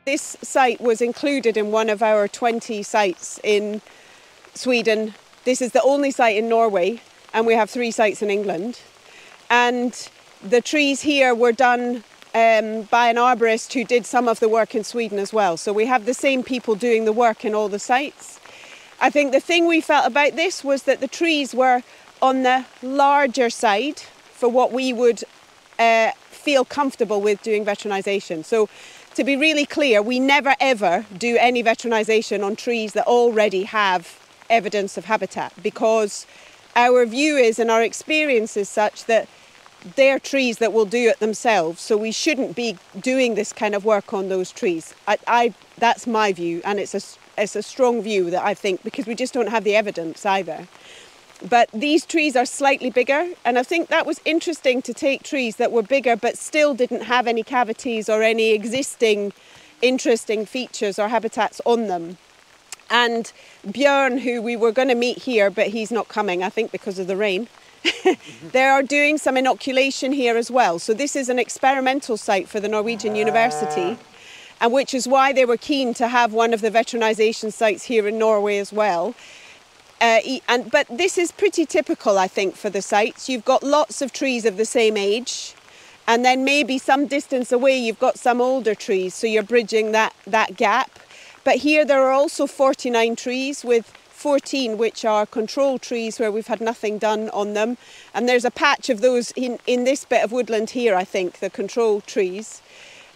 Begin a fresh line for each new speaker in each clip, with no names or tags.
This site was included in one of our 20 sites in Sweden. This is the only site in Norway, and we have 3 sites in England. And the trees here were done by an arborist who did some of the work in Sweden as well. So we have the same people doing the work in all the sites. I think the thing we felt about this was that the trees were on the larger side for what we would feel comfortable with doing veteranization. So to be really clear, we never ever do any veteranization on trees that already have evidence of habitat, because our view is and our experience is such that they're trees that will do it themselves. So we shouldn't be doing this kind of work on those trees. That's my view, and it's a strong view that I think, because we just don't have the evidence either. But these trees are slightly bigger, and I think that was interesting to take trees that were bigger but still didn't have any cavities or any existing interesting features or habitats on them. And Björn, who we were going to meet here, but he's not coming, I think because of the rain, they are doing some inoculation here as well. So this is an experimental site for the Norwegian University, and which is why they were keen to have one of the veteranization sites here in Norway as well. But this is pretty typical, I think, for the sites. You've got lots of trees of the same age, and then maybe some distance away you've got some older trees, so you're bridging that gap. But here there are also 49 trees, with 14 which are control trees where we've had nothing done on them. And there's a patch of those in this bit of woodland here, I think, the control trees.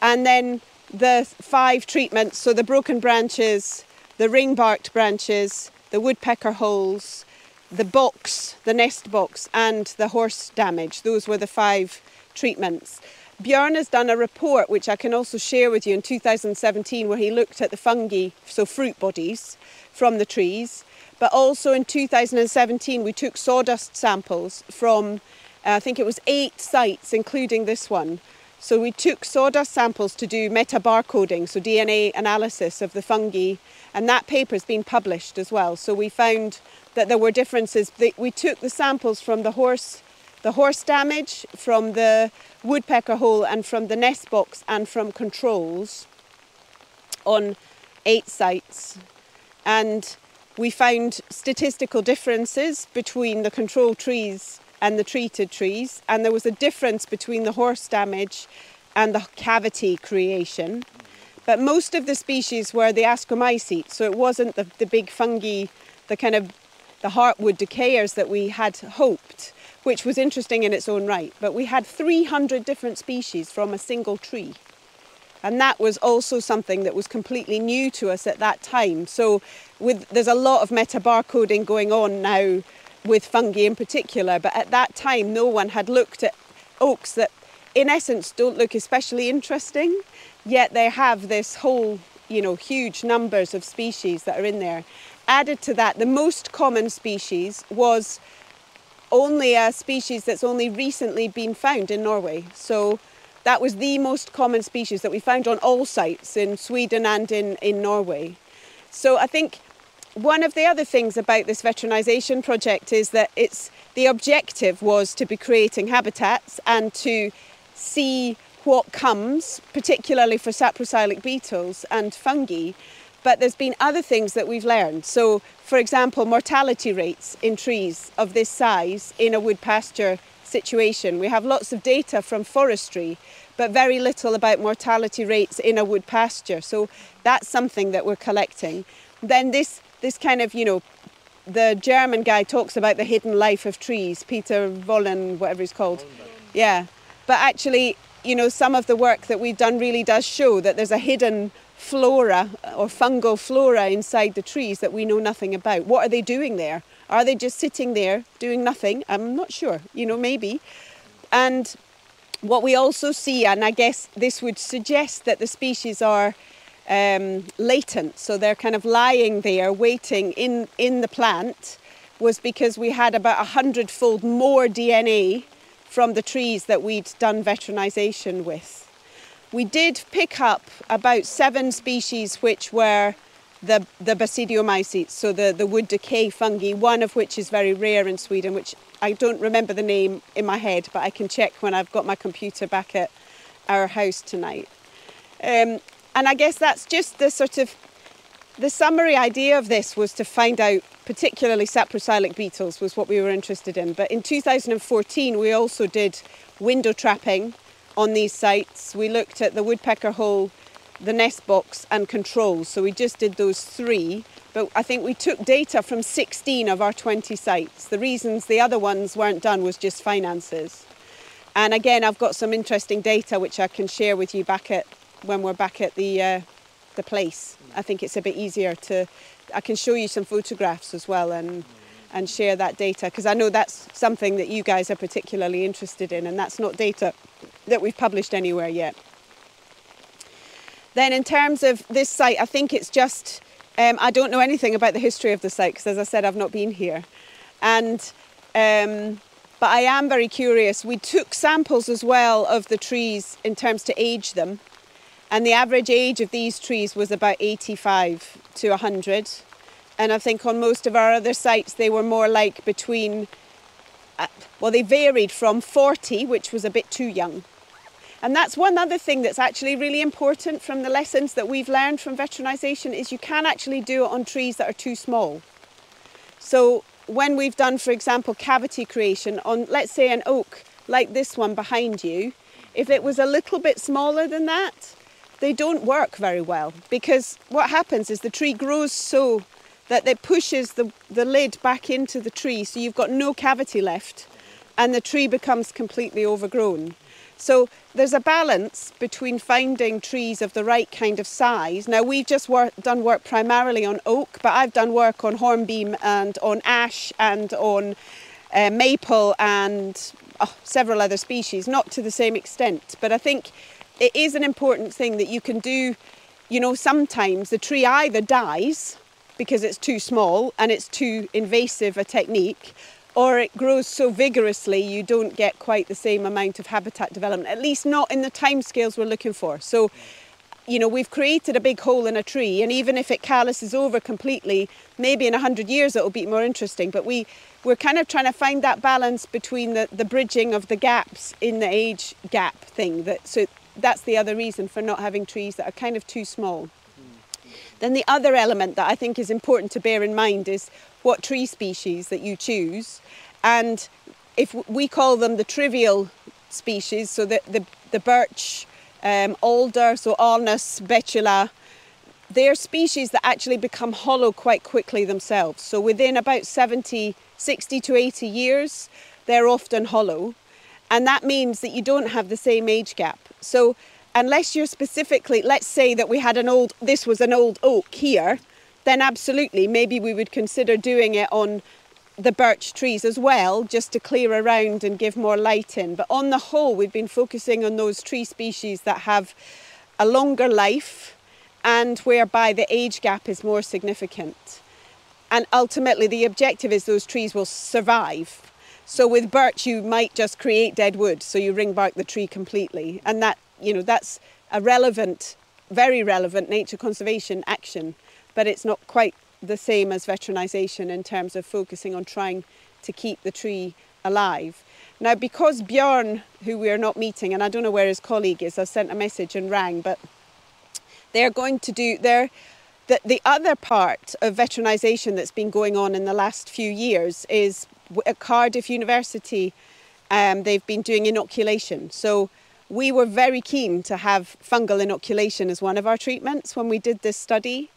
And then the 5 treatments, so the broken branches, the ring-barked branches, the woodpecker holes, the box, the nest box, and the horse damage. Those were the 5 treatments. Björn has done a report, which I can also share with you, in 2017, where he looked at the fungi, so fruit bodies, from the trees. But also in 2017, we took sawdust samples from, I think it was 8 sites, including this one. So we took sawdust samples to do metabarcoding, so DNA analysis of the fungi, and that paper's been published as well. So we found that there were differences. We took the samples from the horse damage, from the woodpecker hole, and from the nest box, and from controls on 8 sites. And we found statistical differences between the control trees and the treated trees, and there was a difference between the horse damage and the cavity creation. But most of the species were the ascomycetes, so it wasn't the big fungi, the kind of the heartwood decayers that we had hoped, which was interesting in its own right. But we had 300 different species from a single tree. And that was also something that was completely new to us at that time. So there's a lot of metabarcoding going on now with fungi in particular, but at that time no one had looked at oaks that in essence don't look especially interesting, yet they have this whole, huge numbers of species that are in there. Added to that, the most common species was only a species that's only recently been found in Norway. So that was the most common species that we found on all sites in Sweden and in Norway. So I think one of the other things about this veteranization project is that the objective was to be creating habitats and to see what comes, particularly for saprosylic beetles and fungi. But there's been other things that we've learned. So, for example, mortality rates in trees of this size in a wood pasture situation. We have lots of data from forestry, but very little about mortality rates in a wood pasture. So that's something that we're collecting. Then this kind of, the German guy talks about the hidden life of trees, Peter Vollen, whatever he's called. Yeah, but actually, some of the work that we've done really does show that there's a hidden flora or fungal flora inside the trees that we know nothing about. What are they doing there? Are they just sitting there doing nothing? I'm not sure, maybe. And what we also see, and I guess this would suggest that the species are latent, so they're kind of lying there waiting in the plant, was because we had about 100-fold more DNA from the trees that we'd done veteranization with. We did pick up about 7 species which were the basidiomycetes, so the wood decay fungi, one of which is very rare in Sweden, which I don't remember the name in my head, but I can check when I've got my computer back at our house tonight. And I guess that's just the sort of, the summary idea of this was to find out, particularly saprosylic beetles was what we were interested in. But in 2014, we also did window trapping on these sites. We looked at the woodpecker hole, the nest box and controls. So we just did those 3. But I think we took data from 16 of our 20 sites. The reasons the other ones weren't done was just finances. And again, I've got some interesting data which I can share with you when we're back at the place. I think it's a bit easier I can show you some photographs as well and share that data, because I know that's something that you guys are particularly interested in, and that's not data that we've published anywhere yet. Then in terms of this site, I think it's just, I don't know anything about the history of the site, because as I said, I've not been here. But I am very curious. We took samples as well of the trees in terms to age them. And the average age of these trees was about 85 to 100. And I think on most of our other sites, they were more like between, they varied from 40, which was a bit too young. And that's one other thing that's actually really important from the lessons that we've learned from veteranization, is you can actually do it on trees that are too small. So when we've done, for example, cavity creation on, let's say, an oak like this one behind you, if it was a little bit smaller than that, they don't work very well, because what happens is the tree grows so that it pushes the lid back into the tree, so you've got no cavity left and the tree becomes completely overgrown. So there's a balance between finding trees of the right kind of size. Now we've just done work primarily on oak, but I've done work on hornbeam and on ash and on maple and several other species, not to the same extent, but I think it is an important thing that you can do. You know, sometimes the tree either dies because it's too small and it's too invasive a technique, or it grows so vigorously you don't get quite the same amount of habitat development, at least not in the timescales we're looking for. So, you know, we've created a big hole in a tree, and even if it calluses over completely, maybe in 100 years it'll be more interesting. But we're kind of trying to find that balance between the bridging of the gaps in the age gap thing. So that's the other reason for not having trees that are kind of too small. Then the other element that I think is important to bear in mind is what tree species that you choose. And if we call them the trivial species, so the birch, alder, so Alnus, betula, they're species that actually become hollow quite quickly themselves. So within about 60 to 80 years, they're often hollow. And that means that you don't have the same age gap. So unless you're specifically, let's say that we had this was an old oak here, then absolutely, maybe we would consider doing it on the birch trees as well, just to clear around and give more light in. But on the whole, we've been focusing on those tree species that have a longer life and whereby the age gap is more significant. And ultimately, the objective is those trees will survive. So with birch, you might just create dead wood, so you ring bark the tree completely. And that, you know, that's a relevant, very relevant nature conservation action, but it's not quite the same as veteranization in terms of focusing on trying to keep the tree alive. Now, because Bjorn, who we are not meeting, and I don't know where his colleague is, I sent a message and rang, but they're going to do the other part of veteranization that's been going on in the last few years is at Cardiff University. They've been doing inoculation. So we were very keen to have fungal inoculation as one of our treatments when we did this study,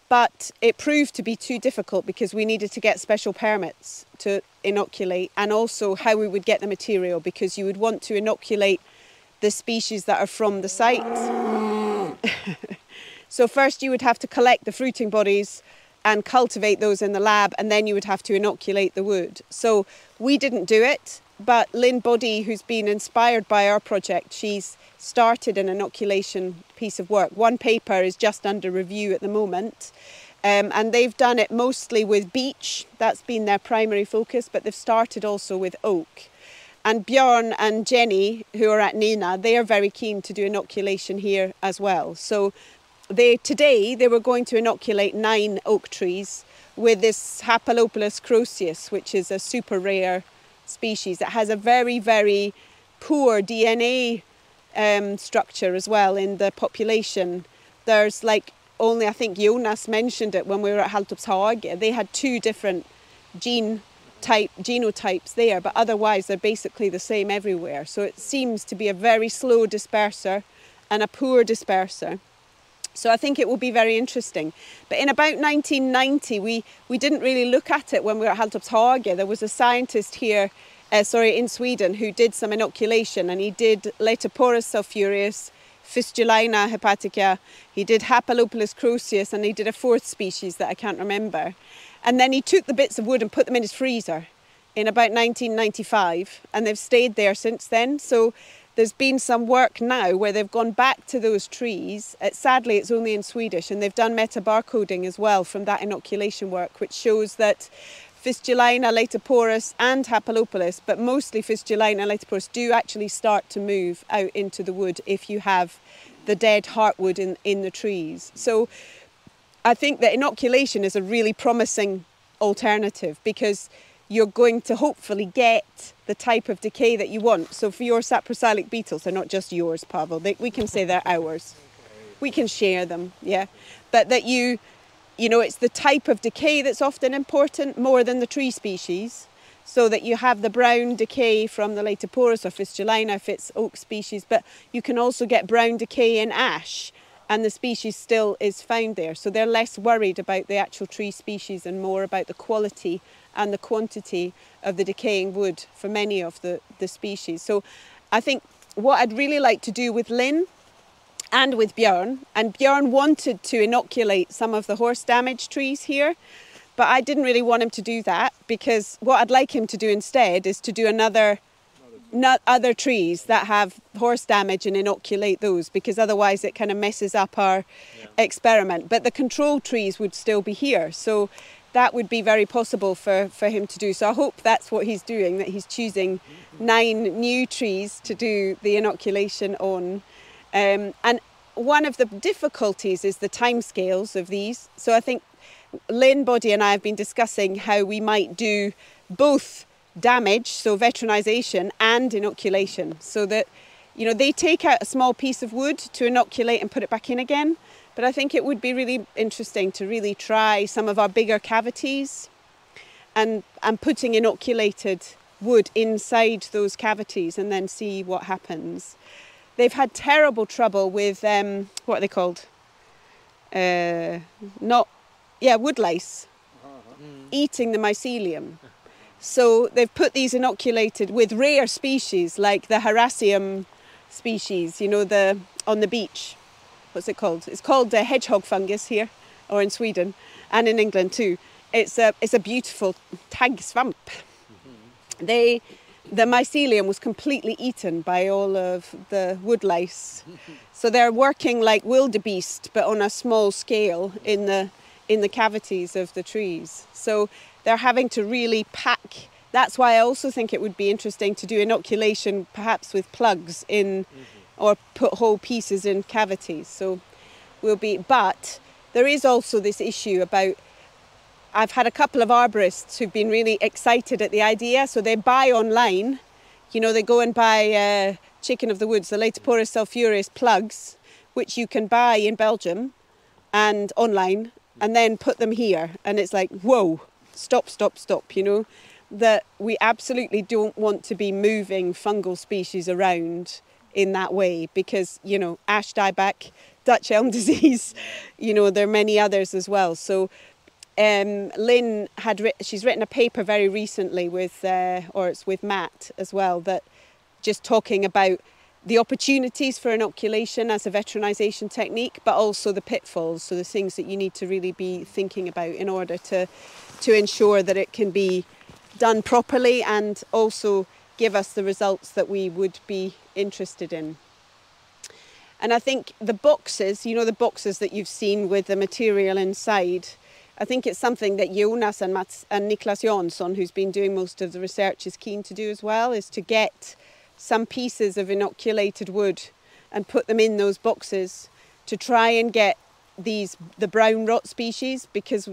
but it proved to be too difficult because we needed to get special permits to inoculate, and also how we would get the material, because you would want to inoculate the species that are from the site. So first you would have to collect the fruiting bodies and cultivate those in the lab, and then you would have to inoculate the wood. So we didn't do it, but Lynn Boddy, who's been inspired by our project, she's started an inoculation piece of work. One paper is just under review at the moment, and they've done it mostly with beech. That's been their primary focus, but they've started also with oak. And Bjorn and Jenny, who are at Nina, they are very keen to do inoculation here as well. So today they were going to inoculate 9 oak trees with this Hapalopilus croceus, which is a super rare species that has a very, very poor DNA structure as well in the population, there's like only, I think Jonas mentioned it when we were at Halltorpshage, they had 2 different genotypes there, but otherwise they're basically the same everywhere. So it seems to be a very slow disperser and a poor disperser. So I think it will be very interesting. But in about 1990, we didn't really look at it when we were at Halltorpshage. There was a scientist here, in Sweden, who did some inoculation, and he did Letoporus sulphureus, Fistulina hepatica, he did Hapalopolis croceus, and he did a 4th species that I can't remember. And then he took the bits of wood and put them in his freezer in about 1995, and they've stayed there since then. So there's been some work now where they've gone back to those trees. Sadly, it's only in Swedish, and they've done metabarcoding as well from that inoculation work, which shows that Fistulina, Letoporus and Hapalopolis, but mostly Fistulina and Letoporus, do actually start to move out into the wood if you have the dead heartwood in the trees. So I think that inoculation is a really promising alternative, because you're going to hopefully get the type of decay that you want. So for your saprosylic beetles, they're not just yours, Pavel. We can say they're ours. We can share them, yeah. But that you know, it's the type of decay that's often important more than the tree species. So that you have the brown decay from the Letoporus or Fistulina if it's oak species, but you can also get brown decay in ash, and the species still is found there. So they're less worried about the actual tree species and more about the quality and the quantity of the decaying wood for many of the species. So I think what I'd really like to do with Lynn and with Björn, and Björn wanted to inoculate some of the horse damaged trees here, but I didn't really want him to do that, because what I'd like him to do instead is to do other trees that have horse damage and inoculate those, because otherwise it kind of messes up our experiment. But the control trees would still be here, so that would be very possible for him to do. So I hope that's what he's doing, that he's choosing 9 new trees to do the inoculation on. And one of the difficulties is the timescales of these. So I think Lynn Boddy and I have been discussing how we might do both damage, so veteranization, and inoculation, so that, you know, they take out a small piece of wood to inoculate and put it back in again. But I think it would be really interesting to really try some of our bigger cavities and putting inoculated wood inside those cavities and then see what happens. They've had terrible trouble with, what are they called? Woodlice, eating the mycelium. So they've put these inoculated with rare species like the Harassium species, you know, on the beach. What's it called? It's called hedgehog fungus here, or in Sweden, and in England too. It's a beautiful tag swamp. The mycelium was completely eaten by all of the woodlice. So they're working like wildebeest, but on a small scale in the cavities of the trees. So they're having to really pack. That's why I also think it would be interesting to do inoculation perhaps with plugs in, or put whole pieces in cavities. So but there is also this issue about, I've had a couple of arborists who've been really excited at the idea. So they buy online, you know, they go and buy chicken of the woods, the Letoporus sulphureus plugs, which you can buy in Belgium and online, and then put them here. And it's like, whoa, stop, you know, that we absolutely don't want to be moving fungal species around in that way, because, you know, ash dieback, Dutch elm disease, you know, there are many others as well. So Lynn she's written a paper very recently with, or it's with Matt as well, that just talking about the opportunities for inoculation as a veteranization technique, but also the pitfalls, so the things that you need to really be thinking about in order to ensure that it can be done properly and also give us the results that we would be interested in. And I think the boxes, you know, the boxes that you've seen with the material inside, I think it's something that Jonas and Niklas Jansson, who's been doing most of the research, is keen to do as well, is to get some pieces of inoculated wood and put them in those boxes to try and get the brown rot species, because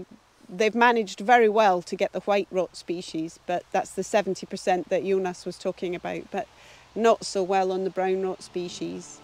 they've managed very well to get the white rot species, but that's the 70% that Jonas was talking about, but not so well on the brown rot species.